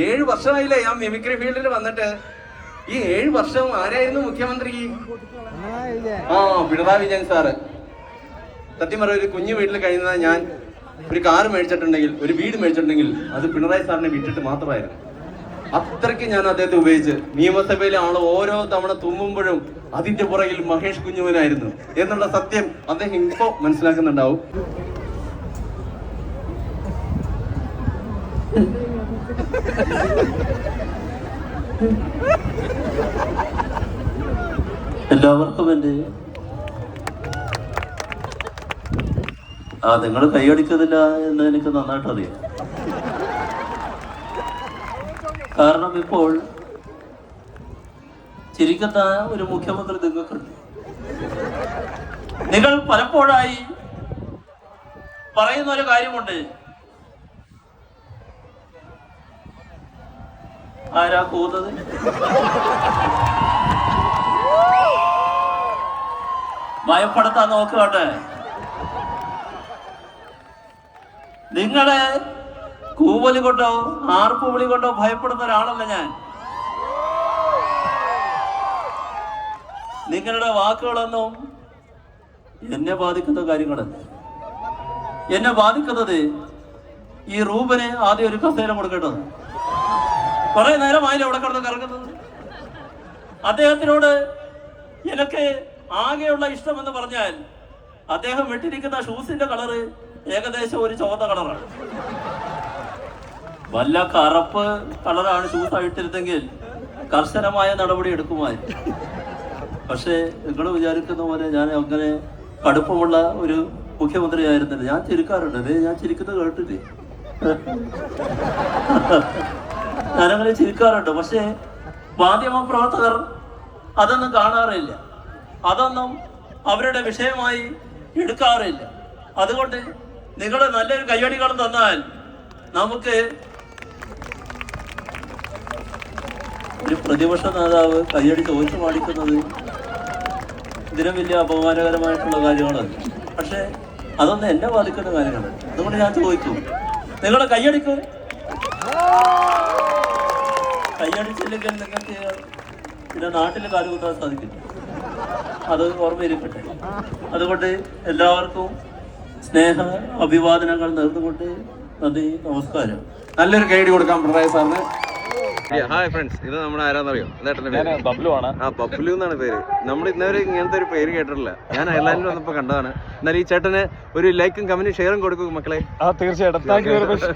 7 വർഷമായില്ലേ ഞാൻ മിമിക്രി ഫീൽഡിൽ വന്നിട്ട്. ഈ 7 വർഷം ആരായിരുന്നു മുഖ്യമന്ത്രി? പിണറായി വിജയൻ സാറ്. സത്യം പറഞ്ഞ ഒരു കുഞ്ഞു വീട്ടിൽ കഴിയുന്ന ഞാൻ ഒരു കാറ് മേടിച്ചിട്ടുണ്ടെങ്കിൽ, ഒരു വീട് മേടിച്ചിട്ടുണ്ടെങ്കിൽ അത് പിണറായി സാറിനെ വിട്ടിട്ട് മാത്രമായിരുന്നു. അത്രയ്ക്ക് ഞാൻ അദ്ദേഹത്തെ ഉപയോഗിച്ച് നിയമസഭയിലെ ആള് ഓരോ തവണ തുമ്മുമ്പോഴും അതിന്റെ പുറകിൽ മഹേഷ് കുഞ്ഞുമനായിരുന്നു എന്നുള്ള സത്യം അദ്ദേഹം ഇപ്പോ മനസ്സിലാക്കുന്നുണ്ടാവും. എല്ലാവർക്കും എൻ്റെ നിങ്ങൾ കൈയടിക്കുന്നില്ല എന്ന് എനിക്ക് നന്നായിട്ട് അറിയാം. കാരണം ഇപ്പോൾ ചിരിക്കുന്ന ഒരു മുഖ്യമന്ത്രി നിങ്ങൾക്കുണ്ട്. നിങ്ങൾ പലപ്പോഴായി പറയുന്ന ഒരു കാര്യമുണ്ട്, ആരാ കൂന്നത്? ഭയപ്പെടുത്താൻ നോക്കുകട്ടെ. നിങ്ങളെ കൂവലി കൊണ്ടോ ആർപ്പ് വിളി കൊണ്ടോ ഭയപ്പെടുന്ന ഒരാളല്ല ഞാൻ. നിങ്ങളുടെ വാക്കുകളൊന്നും എന്നെ ബാധിക്കുന്ന കാര്യങ്ങളല്ല. എന്നെ ബാധിക്കുന്നത് ഈ റൂബന് ആദ്യം ഒരു കസേര കൊടുക്കേണ്ടത്. കുറെ നേരമായില്ല അവിടെ കിടന്ന് കറങ്ങുന്നത്. അദ്ദേഹത്തിനോട് എനിക്ക് ആകെയുള്ള ഇഷ്ടം എന്ന് പറഞ്ഞാൽ അദ്ദേഹം വിട്ടിരിക്കുന്ന ഷൂസിന്റെ കളറ് ഏകദേശം ഒരു ചുവന്ന കളറാണ്. വല്ല കറുപ്പ് കളറാണ് ഷൂസ് ആയിട്ടിരുന്നെങ്കിൽ കർശനമായ നടപടി എടുക്കുമായിരുന്നു. പക്ഷേ നിങ്ങൾ വിചാരിക്കുന്ന പോലെ ഞാൻ അങ്ങനെ കടുപ്പമുള്ള ഒരു മുഖ്യമന്ത്രി ആയിരുന്നില്ല. ഞാൻ ചിരിക്കാറുണ്ട്. അതെ, ഞാൻ ചിരിക്കുന്നത് കേട്ടില്ലേ? ഞാനങ്ങനെ ചിരിക്കാറുണ്ട്. പക്ഷേ മാധ്യമ പ്രവർത്തകർ അതൊന്നും കാണാറില്ല, അതൊന്നും അവരുടെ വിഷയമായി എടുക്കാറില്ല. അതുകൊണ്ട് നിങ്ങൾ നല്ലൊരു കയ്യടികളും തന്നാൽ നമുക്ക് ഒരു പ്രതിപക്ഷ നേതാവ് കയ്യടി ചോദിച്ചു പാടിക്കുന്നത് ഇതിനും വലിയ അപമാനകരമായിട്ടുള്ള കാര്യങ്ങളല്ല. പക്ഷെ അതൊന്നും എന്നെ ബാധിക്കുന്ന കാര്യങ്ങളല്ല. അതുകൊണ്ട് ഞാൻ ചോദിക്കും, നിങ്ങൾ കയ്യടിക്കും. കയ്യടിച്ചില്ലെങ്കിൽ നിങ്ങൾക്ക് പിന്നെ നാട്ടിൽ കാലുകുത്താൻ സാധിക്കില്ല. അത് ഓർമ്മയിരിക്കട്ടെ. അതുകൊണ്ട് എല്ലാവർക്കും സ്നേഹ അഭിവാദനങ്ങൾ നേർന്നുകൊണ്ട് നന്ദി, നമസ്കാരം. നല്ലൊരു കൈയടി കൊടുക്കാം പിണറായി സാറിന്. ഹായ് ഫ്രണ്ട്സ്, ഇത് നമ്മുടെ ആരാന്നറിയോ? ബബ്ലു ആണ്. ബബ്ലു എന്നാണ് പേര്. നമ്മൾ ഇന്നവരെ ഇങ്ങനത്തെ ഒരു പേര് കേട്ടിട്ടില്ല. ഞാൻ അയർലാൻഡിൽ വന്നപ്പോൾ കണ്ടതാണ്. എന്നാൽ ഈ ചേട്ടന് ഒരു ലൈക്കും കമന്റും ഷെയറും കൊടുക്കും മക്കളെ. തീർച്ചയായിട്ടും. Thank you very much.